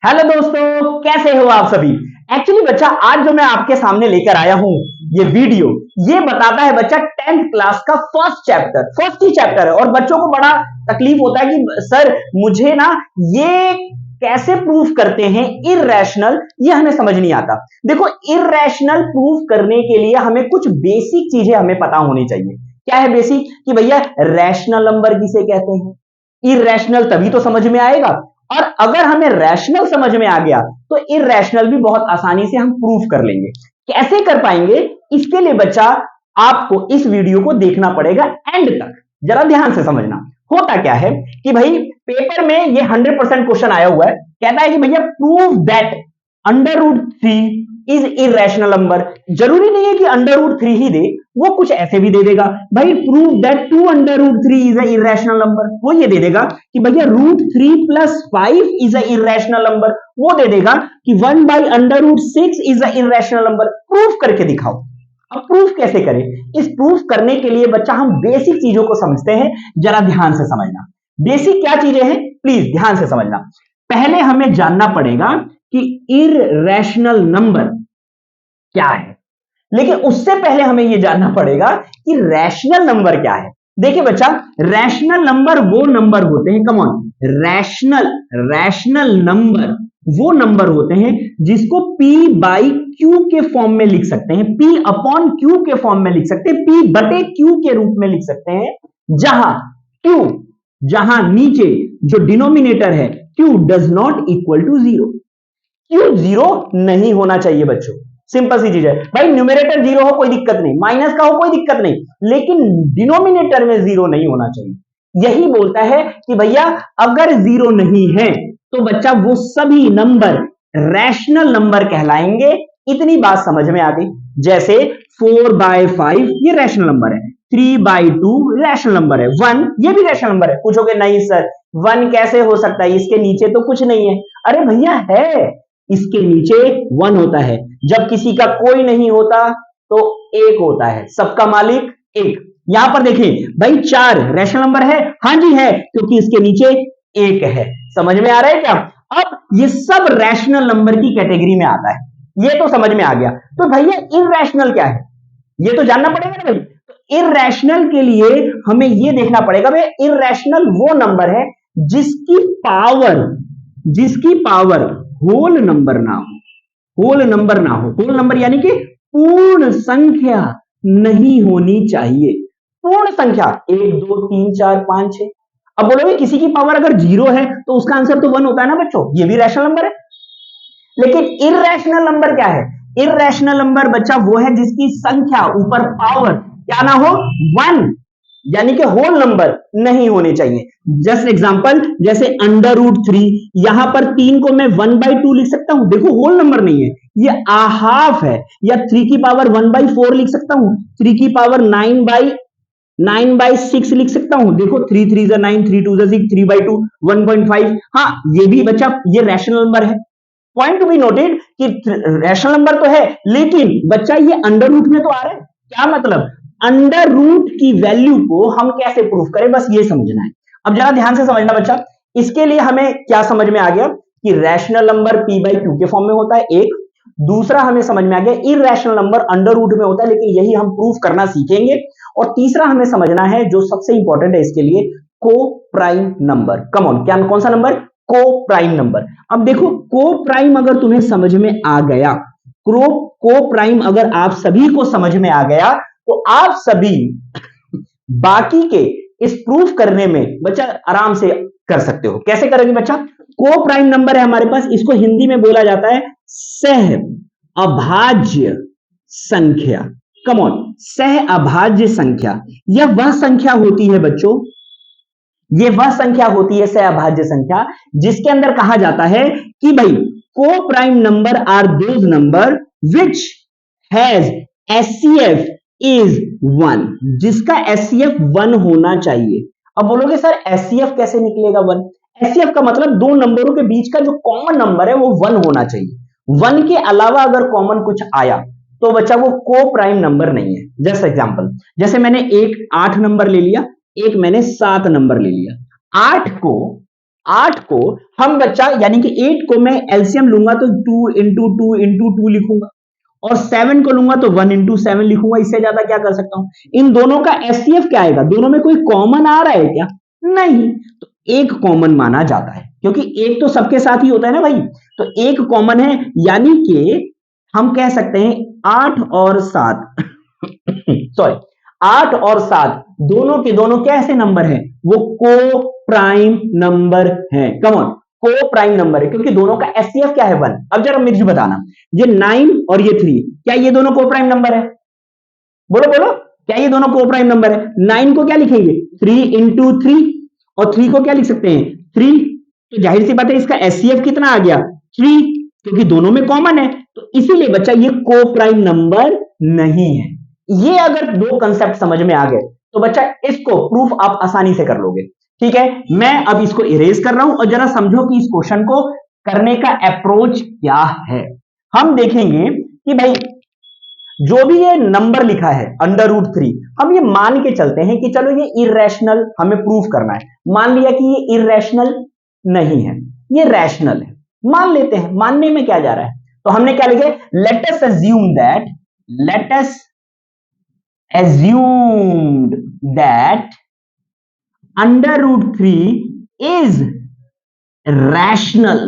Hello दोस्तों, कैसे हो आप सभी। एक्चुअली बच्चा, आज जो मैं आपके सामने लेकर आया हूं ये वीडियो, ये बताता है बच्चा 10th क्लास का फर्स्ट ही चैप्टर है। और बच्चों को बड़ा तकलीफ होता है कि सर मुझे ना ये कैसे प्रूफ करते हैं इररेशनल, ये हमें समझ नहीं आता। देखो, इररेशनल प्रूफ करने के लिए हमें कुछ बेसिक चीजें हमें पता होनी चाहिए। क्या है बेसिक? कि भैया रैशनल नंबर किसे कहते हैं, इररेशनल तभी तो समझ में आएगा। और अगर हमें रैशनल समझ में आ गया तो इररेशनल भी बहुत आसानी से हम प्रूफ कर लेंगे। कैसे कर पाएंगे, इसके लिए बच्चा आपको इस वीडियो को देखना पड़ेगा एंड तक। जरा ध्यान से समझना। होता क्या है कि भाई पेपर में ये 100% क्वेश्चन आया हुआ है, कहता है कि भैया prove that √3 is irrational number. जरूरी नहीं है कि √3 ही दे, वो कुछ ऐसे भी दे देगा। भाई prove that 2√3 is a irrational number, वो ये दे देगा कि भैया √3 + 5 इज अ इरेशनल नंबर, वो दे देगा कि 1/√6 is a irrational number. Proof करके दिखाओ। अब प्रूफ कैसे करें? इस प्रूफ करने के लिए बच्चा हम बेसिक चीजों को समझते हैं। जरा ध्यान से समझना। बेसिक क्या चीजें हैं, प्लीज ध्यान से समझना। पहले हमें जानना पड़ेगा कि इररेशनल नंबर क्या है, लेकिन उससे पहले हमें यह जानना पड़ेगा कि रैशनल नंबर क्या है। देखिए बच्चा, रैशनल नंबर वो नंबर होते हैं, कम ऑन, रैशनल नंबर वो नंबर होते हैं जिसको P/Q के फॉर्म में लिख सकते हैं, P/Q के फॉर्म में लिख सकते हैं, P/Q के रूप में लिख सकते हैं, जहां नीचे जो डिनोमिनेटर है Q does not equal to 0। क्यों 0 नहीं होना चाहिए बच्चों? सिंपल सी चीज है भाई, न्यूमरेटर 0 हो कोई दिक्कत नहीं, माइनस का हो कोई दिक्कत नहीं, लेकिन डिनोमिनेटर में 0 नहीं होना चाहिए। यही बोलता है कि भैया अगर 0 नहीं है तो बच्चा वो सभी नंबर रैशनल नंबर कहलाएंगे। इतनी बात समझ में आ गई। जैसे 4/5 ये रैशनल नंबर है, 3/2 रैशनल नंबर है, 1 ये भी रैशनल नंबर है। पूछोगे नहीं सर 1 कैसे हो सकता है, इसके नीचे तो कुछ नहीं है। अरे भैया है, इसके नीचे 1 होता है। जब किसी का कोई नहीं होता तो 1 होता है, सबका मालिक 1। यहां पर देखिए भाई 4 रैशनल नंबर है, हाँ जी है, क्योंकि इसके नीचे 1 है। समझ में आ रहा है क्या? अब ये सब रैशनल नंबर की कैटेगरी में आता है, ये तो समझ में आ गया। तो भैया इररेशनल क्या है, ये तो जानना पड़ेगा ना भाई। तो इररेशनल के लिए हमें ये देखना पड़ेगा भाई, इररेशनल वो नंबर है जिसकी पावर होल नंबर ना हो। होल नंबर यानी कि पूर्ण संख्या नहीं होनी चाहिए। पूर्ण संख्या 1 2 3 4 5 6। अब बोलोगे किसी की पावर अगर 0 है तो उसका आंसर तो 1 होता है ना बच्चों, ये भी रैशनल नंबर है। लेकिन इररेशनल नंबर क्या है? इररेशनल नंबर बच्चा वो है जिसकी संख्या ऊपर पावर क्या ना हो, 1, यानी कि होल नंबर नहीं होने चाहिए। जस्ट एग्जांपल, जैसे √3, यहां पर 3 को मैं 1/2 लिख सकता हूं, देखो होल नंबर नहीं है, ये हाफ है। या 3 की पावर 1/4 लिख सकता हूं, 3 की पावर 9/6 लिख सकता हूं, देखो 3 3 9, 3 2 6, 3/2 1.5। हाँ, ये भी बच्चा ये रैशनल नंबर है। पॉइंट टू बी नोटेड कि रैशनल नंबर तो है, लेकिन बच्चा ये अंडर रूट में तो आ रहा है। क्या मतलब? अंडर रूट की वैल्यू को हम कैसे प्रूफ करें, बस ये समझना है। अब जरा ध्यान से समझना बच्चा। इसके लिए हमें क्या समझ में आ गया कि रैशनल नंबर P/Q के फॉर्म में होता है, एक। दूसरा हमें समझ में आ गया इररेशनल नंबर अंडर रूट में होता है, लेकिन यही हम प्रूफ करना सीखेंगे। और तीसरा हमें समझना है जो सबसे इंपॉर्टेंट है इसके लिए, को प्राइम नंबर। कम ऑन, क्या कौन सा नंबर? को प्राइम नंबर। अब देखो, को प्राइम अगर तुम्हें समझ में आ गया, को प्राइम अगर आप सभी को समझ में आ गया, तो आप सभी बाकी के इस प्रूफ करने में बच्चा आराम से कर सकते हो। कैसे करेंगे बच्चा? को प्राइम नंबर है हमारे पास, इसको हिंदी में बोला जाता है सह अभाज्य संख्या। कम ऑन, सह अभाज्य संख्या। यह वह संख्या होती है बच्चों, ये वह संख्या होती है सह अभाज्य संख्या जिसके अंदर कहा जाता है कि भाई को prime number are those number which has HCF is 1, जिसका एचसीएफ 1 होना चाहिए। अब बोलोगे सर एचसीएफ कैसे निकलेगा 1? एचसीएफ का मतलब दो नंबरों के बीच का जो कॉमन नंबर है वो 1 होना चाहिए। 1 के अलावा अगर कॉमन कुछ आया तो बच्चा वो को प्राइम नंबर नहीं है। जस्ट एग्जांपल, जैसे मैंने एक 8 नंबर ले लिया, एक मैंने 7 नंबर ले लिया। 8 को 8 को हम बच्चा यानी कि 8 को मैं एलसीएम लूंगा तो 2 लिखूंगा, और 7 को लूंगा तो 1 × 7 लिखूंगा। इससे ज्यादा क्या कर सकता हूं? इन दोनों का एचसीएफ क्या आएगा? दोनों में कोई कॉमन आ रहा है क्या? नहीं, तो एक कॉमन माना जाता है, क्योंकि एक तो सबके साथ ही होता है ना भाई, तो एक कॉमन है, यानी कि हम कह सकते हैं 8 और 7 सॉरी 8 और 7 दोनों के दोनों कैसे नंबर हैं? वो को प्राइम नंबर है। कम ऑन, को प्राइम नंबर है, क्योंकि दोनों का एचसीएफ क्या है? 1। अब जरा मुझे बताना, ये 9 और ये 3, क्या ये दोनों को प्राइम नंबर है? बोलो बोलो, क्या ये दोनों को प्राइम नंबर है? 9 को क्या लिखेंगे? 3 × 3, और 3 को क्या लिख सकते हैं? 3। तो जाहिर सी बात है इसका एचसीएफ कितना आ गया? 3, क्योंकि दोनों में कॉमन है, तो इसीलिए बच्चा ये को प्राइम नंबर नहीं है। ये अगर दो कंसेप्ट समझ में आ गए तो बच्चा इसको प्रूफ आप आसानी से कर लोगे। ठीक है, मैं अब इसको इरेज कर रहा हूं और जरा समझो कि इस क्वेश्चन को करने का अप्रोच क्या है। हम देखेंगे कि भाई जो भी ये नंबर लिखा है √3, हम ये मान के चलते हैं कि चलो ये इरेशनल हमें प्रूफ करना है। मान लिया कि ये इरेशनल नहीं है, ये रैशनल है, मान लेते हैं। मानने में क्या जा रहा है? तो हमने क्या लिखे? Let us assumed that √3 is rational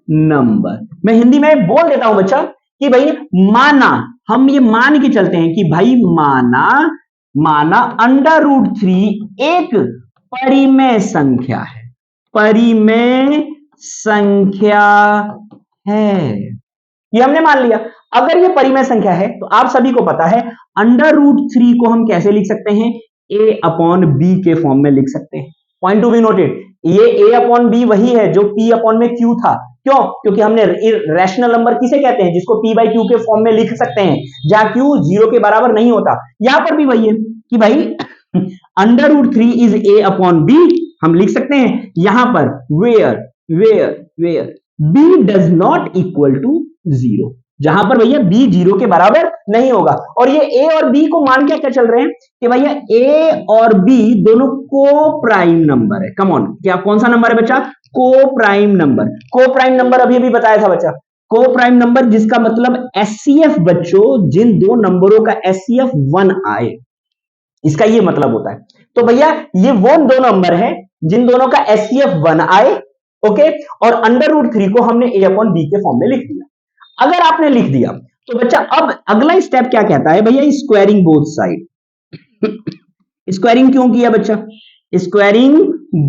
number. मैं हिंदी में बोल देता हूं बच्चा कि भाई माना, हम ये मान के चलते हैं कि भाई माना √3 एक परिमेय संख्या है, परिमेय संख्या है, ये हमने मान लिया। अगर ये परिमेय संख्या है तो आप सभी को पता है √3 को हम कैसे लिख सकते हैं? a/b के फॉर्म में लिख सकते हैं। पॉइंट टू बी नोटेड, ये a/b वही है जो p/q था। क्यों? क्योंकि हमने रैशनल नंबर किसे कहते हैं? जिसको p/q के फॉर्म में लिख सकते हैं, जहां q 0 के बराबर नहीं होता। यहां पर भी वही है कि भाई √3 इज a/b, हम लिख सकते हैं यहां पर where b does not equal to 0, जहां पर भैया b 0 के बराबर नहीं होगा। और ये a और b को मान के क्या चल रहे हैं कि भैया a और b दोनों को प्राइम नंबर है। कम ऑन, क्या कौन सा नंबर है बच्चा? को प्राइम नंबर। को प्राइम नंबर अभी अभी बताया था बच्चा, को प्राइम नंबर जिसका मतलब एचसीएफ बच्चों, जिन दो नंबरों का एचसीएफ 1 आए, इसका ये मतलब होता है। तो भैया ये वो दो नंबर है जिन दोनों का एचसीएफ 1 आए, ओके, और √3 को हमने a/b के फॉर्म में लिख दिया। अगर आपने लिख दिया तो बच्चा अब अगला स्टेप क्या कहता है? भैया स्क्वायरिंग बोथ साइड। स्क्वायरिंग क्यों किया बच्चा? स्क्वायरिंग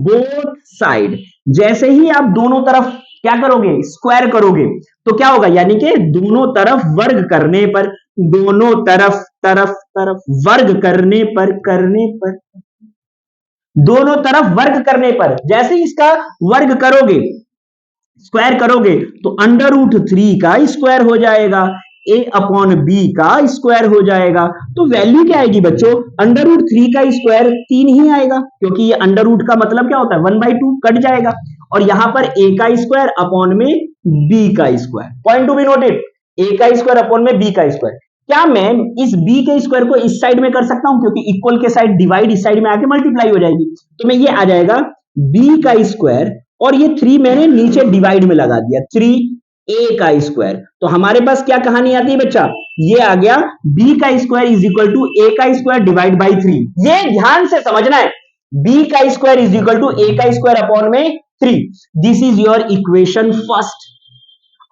बोथ साइड, जैसे ही आप दोनों तरफ क्या करोगे? स्क्वायर करोगे, तो क्या होगा? यानी कि दोनों तरफ वर्ग करने पर, दोनों तरफ वर्ग करने पर दोनों तरफ वर्ग करने पर, जैसे ही इसका वर्ग करोगे, स्क्वायर करोगे, तो √3 का स्क्वायर हो जाएगा, a/b का स्क्वायर हो जाएगा। तो वैल्यू क्या आएगी बच्चों? √3 का स्क्वायर 3 ही आएगा, क्योंकि ये √ का मतलब क्या होता है? 1/2 कट जाएगा, और यहां पर a का स्क्वायर अपॉन में b का square. Point to be noted, a का स्क्वायर अपॉन में b का स्क्वायर। क्या मैं इस b के स्क्वायर को इस साइड में कर सकता हूं? क्योंकि इक्वल के साइड डिवाइड इस साइड में आके मल्टीप्लाई हो जाएगी, तो मैं ये आ जाएगा b का स्क्वायर, और ये 3 मैंने नीचे डिवाइड में लगा दिया, 3a का स्क्वायर। तो हमारे पास क्या कहानी आती है बच्चा? ये आ गया b का square is equal to a का स्क्वायर डिवाइड बाई 3। ये ध्यान से समझना है, b का square is equal to a का स्क्वायर अपॉन में 3। This is your equation first.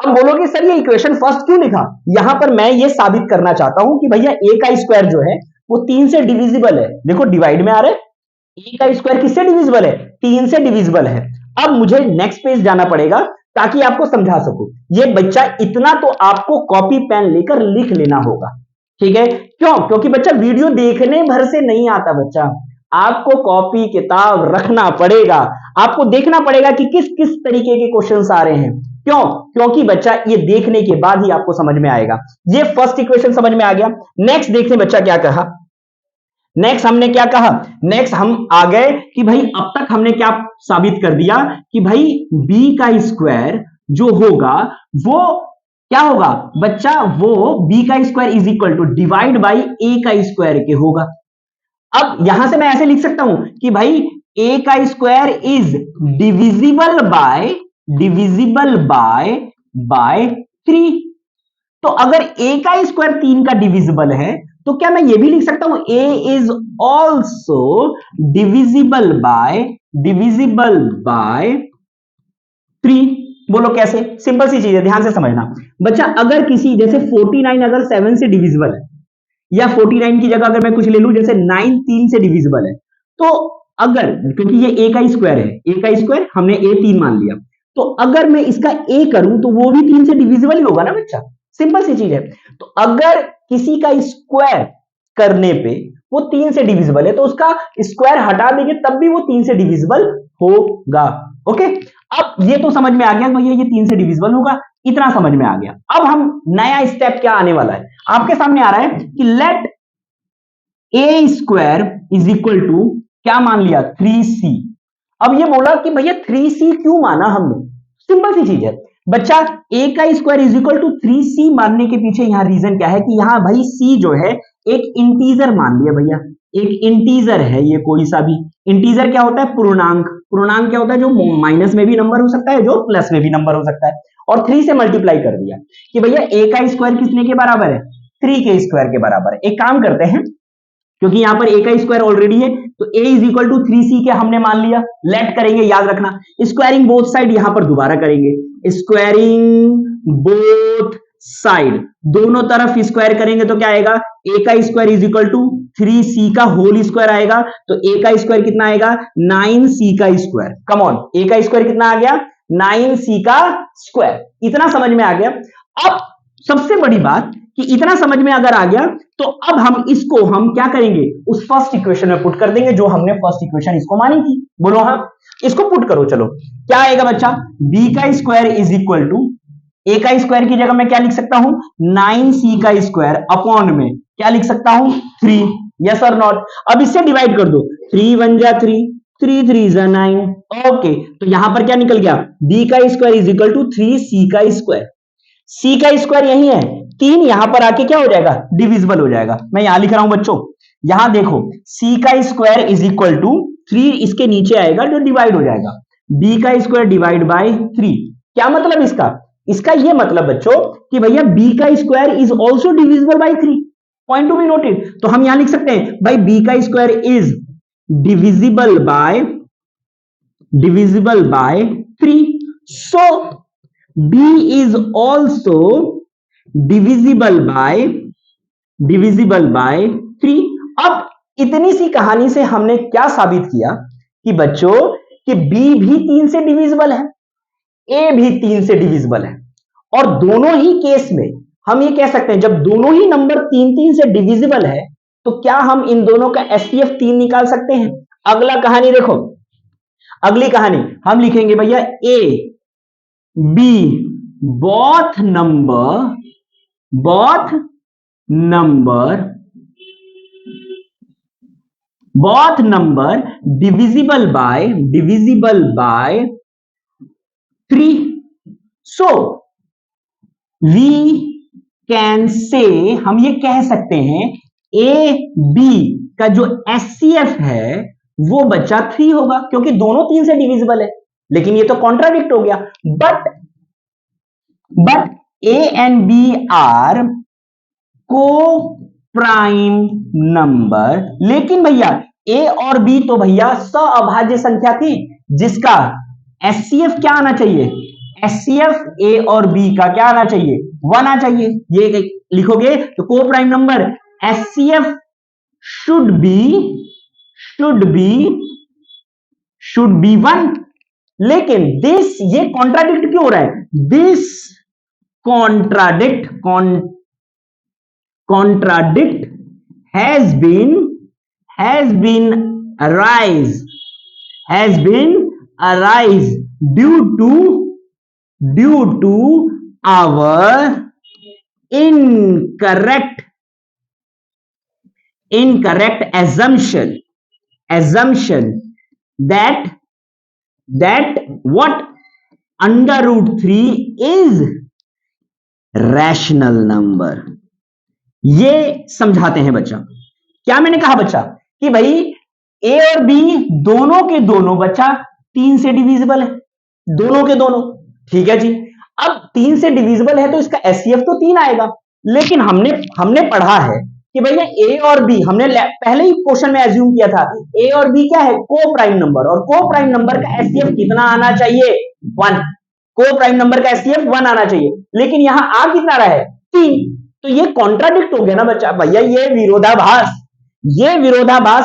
अब बोलोगे सर ये इक्वेशन फर्स्ट क्यों लिखा? यहां पर मैं ये साबित करना चाहता हूं कि भैया a का स्क्वायर जो है वो 3 से डिविजिबल है। देखो डिवाइड में आ रहा है, a का स्क्वायर किससे डिविजिबल है? 3 से डिविजिबल है। अब मुझे नेक्स्ट पेज जाना पड़ेगा ताकि आपको समझा सकूं। ये बच्चा इतना तो आपको कॉपी पेन लेकर लिख लेना होगा, ठीक है? क्यों? क्योंकि बच्चा वीडियो देखने भर से नहीं आता बच्चा, आपको कॉपी किताब रखना पड़ेगा, आपको देखना पड़ेगा कि किस किस तरीके के क्वेश्चंस आ रहे हैं। क्यों? क्योंकि बच्चा ये देखने के बाद ही आपको समझ में आएगा। ये फर्स्ट इक्वेशन समझ में आ गया। नेक्स्ट देखते हैं बच्चा क्या कहा। नेक्स्ट हमने क्या कहा? नेक्स्ट हम आ गए कि भाई अब तक हमने क्या साबित कर दिया कि भाई b का स्क्वायर जो होगा वो क्या होगा बच्चा? वो b का square is equal to divide by a का स्क्वायर के होगा। अब यहां से मैं ऐसे लिख सकता हूं कि भाई ए का स्क्वायर इज डिविजिबल बाय 3। तो अगर ए का स्क्वायर 3 का डिविजिबल है तो क्या मैं ये भी लिख सकता हूं ए इज ऑल्सो डिविजिबल बाय 3। बोलो कैसे? सिंपल सी चीज है, ध्यान से समझना बच्चा। अगर किसी जैसे 49 अगर 7 से डिविजिबल है, या 49 की जगह अगर मैं कुछ ले लूं जैसे 9 3 से डिविजिबल है, तो अगर, क्योंकि ये ए का स्क्वायर है, ए का स्क्वायर हमने ए 3 मान लिया, तो अगर मैं इसका ए करूं तो वो भी 3 से डिविजिबल ही होगा ना बच्चा। सिंपल सी चीज है। तो अगर किसी का स्क्वायर करने पे वो 3 से डिविजिबल है तो उसका स्क्वायर हटा देंगे तब भी वो 3 से डिविजिबल होगा। ओके, अब ये तो समझ में आ गया भैया ये 3 से डिविजिबल होगा, इतना समझ में आ गया। अब हम नया स्टेप क्या आने वाला है आपके सामने आ रहा है कि let A square is equal to क्या मान लिया 3c। अब ये बोला कि भैया 3c क्यों माना हमने? सिंपल सी चीज है बच्चा, a का square is equal to 3c मानने के पीछे यहां रीजन क्या है कि यहां भाई c जो है एक इंटीजर मान लिया भैया, एक इंटीजर है ये, कोई सा भी इंटीजर क्या होता है? पूर्णांक। पूर्णांक क्या होता है? जो माइनस में भी नंबर हो सकता है, जो प्लस में भी नंबर हो सकता है। और 3 से मल्टीप्लाई कर दिया कि भैया a का स्क्वायर कितने के बराबर है? 3 के स्क्वायर के बराबर है। एक काम करते हैं, क्योंकि यहां पर a का स्क्वायर ऑलरेडी है तो a is equal to 3c के हमने मान लिया। लेट करेंगे, याद रखना स्क्वायरिंग बोथ साइड, यहां पर दोबारा करेंगे स्क्वायरिंग बोथ साइड, दोनों तरफ स्क्वायर करेंगे तो क्या आएगा? a का square is equal to 3c का होल स्क्वायर आएगा। तो a का स्क्वायर कितना आएगा? 9c का स्क्वायर। कम ऑन, a का स्क्वायर कितना आ गया? 9c का स्क्वायर। इतना समझ में आ गया। अब सबसे बड़ी बात कि इतना समझ में अगर आ गया तो अब हम इसको हम क्या करेंगे? उस फर्स्ट इक्वेशन में पुट कर देंगे जो हमने फर्स्ट इक्वेशन इसको मानी थी। बोलो हाँ, इसको पुट करो। चलो क्या आएगा बच्चा? b का square is equal to a का स्क्वायर की जगह मैं क्या लिख सकता हूं? 9c का स्क्वायर अपॉन में क्या लिख सकता हूं? 3। यस और नॉट? अब इससे डिवाइड कर दो, 3 1 जा 3, 3 3 जा 9। ओके, तो यहां पर क्या निकल गया? b का square is equal to 3c का स्क्वायर। c का स्क्वायर यही है, 3 यहां पर आके क्या हो जाएगा? डिविजिबल हो जाएगा। मैं यहां लिख रहा हूं बच्चों, यहां देखो c का स्क्वायर इज इक्वल टू 3 इसके नीचे आएगा जो डिवाइड हो जाएगा, b का स्क्वायर डिवाइड बाय 3। क्या मतलब इसका? इसका ये मतलब बच्चों कि भैया b का square is also divisible by 3। Point to be noted. तो हम यहां लिख सकते हैं भाई b का square is divisible by 3। So b is also divisible by 3। अब इतनी सी कहानी से हमने क्या साबित किया कि बच्चों कि b भी 3 से डिविजिबल है, a भी 3 से डिविजिबल है। और दोनों ही केस में हम ये कह सकते हैं जब दोनों ही नंबर 3 3 से डिविजिबल है तो क्या हम इन दोनों का एचसीएफ 3 निकाल सकते हैं? अगला कहानी देखो, अगली कहानी हम लिखेंगे भैया a b both number divisible by 3। so we can say, हम ये कह सकते हैं a b का जो एचसीएफ है वो बच्चा 3 होगा, क्योंकि दोनों 3 से डिविजिबल है। लेकिन ये तो कॉन्ट्राडिक्ट हो गया। But a and b are को प्राइम नंबर। लेकिन भैया a और b तो भैया सअभाज्य संख्या थी जिसका एचसीएफ क्या आना चाहिए? एचसीएफ a और b का क्या आना चाहिए? 1 आना चाहिए। ये लिखोगे तो को prime number HCF should be 1। लेकिन दिस ये कॉन्ट्राडिक्ट क्यों हो रहा है? This contradict has been arise due to our incorrect assumption that what under root 3 is rational number. ये समझाते हैं बच्चा। क्या मैंने कहा बच्चा कि भाई ए और बी दोनों के दोनों बच्चा 3 से डिविजिबल है, दोनों के दोनों। ठीक है जी। अब 3 से डिविजिबल है तो इसका एचसीएफ तो 3 आएगा, लेकिन हमने पढ़ा है कि भैया ए और बी, हमने पहले ही क्वेश्चन में एज्यूम किया था ए और बी क्या है, को प्राइम नंबर, और को प्राइम नंबर का एचसीएफ कितना आना चाहिए, 1। को प्राइम नंबर का एचसीएफ 1 आना चाहिए, लेकिन यहां आ कितना रहा है, 3। तो ये कॉन्ट्राडिक्ट हो गया ना बच्चा, भैया ये विरोधाभास,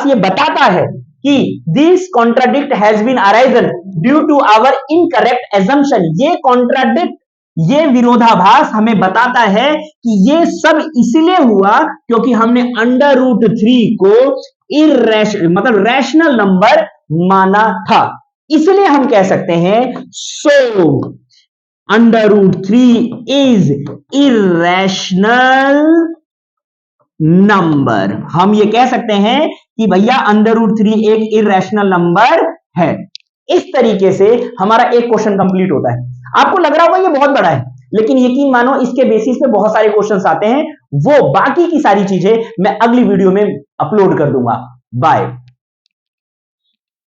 ये बताता है कि this contradict has been arisen due to our incorrect assumption. ये विरोधाभास हमें बताता है कि ये सब इसलिए हुआ क्योंकि हमने √3 को मतलब रैशनल नंबर माना था। इसलिए हम कह सकते हैं सो √3 इज इरेशनल नंबर। हम ये कह सकते हैं कि भैया √3 एक इरेशनल नंबर है। इस तरीके से हमारा एक क्वेश्चन कंप्लीट होता है। आपको लग रहा होगा ये बहुत बड़ा है, लेकिन यकीन मानो इसके बेसिस पे बहुत सारे क्वेश्चंस आते हैं। वो बाकी की सारी चीजें मैं अगली वीडियो में अपलोड कर दूंगा। बाय।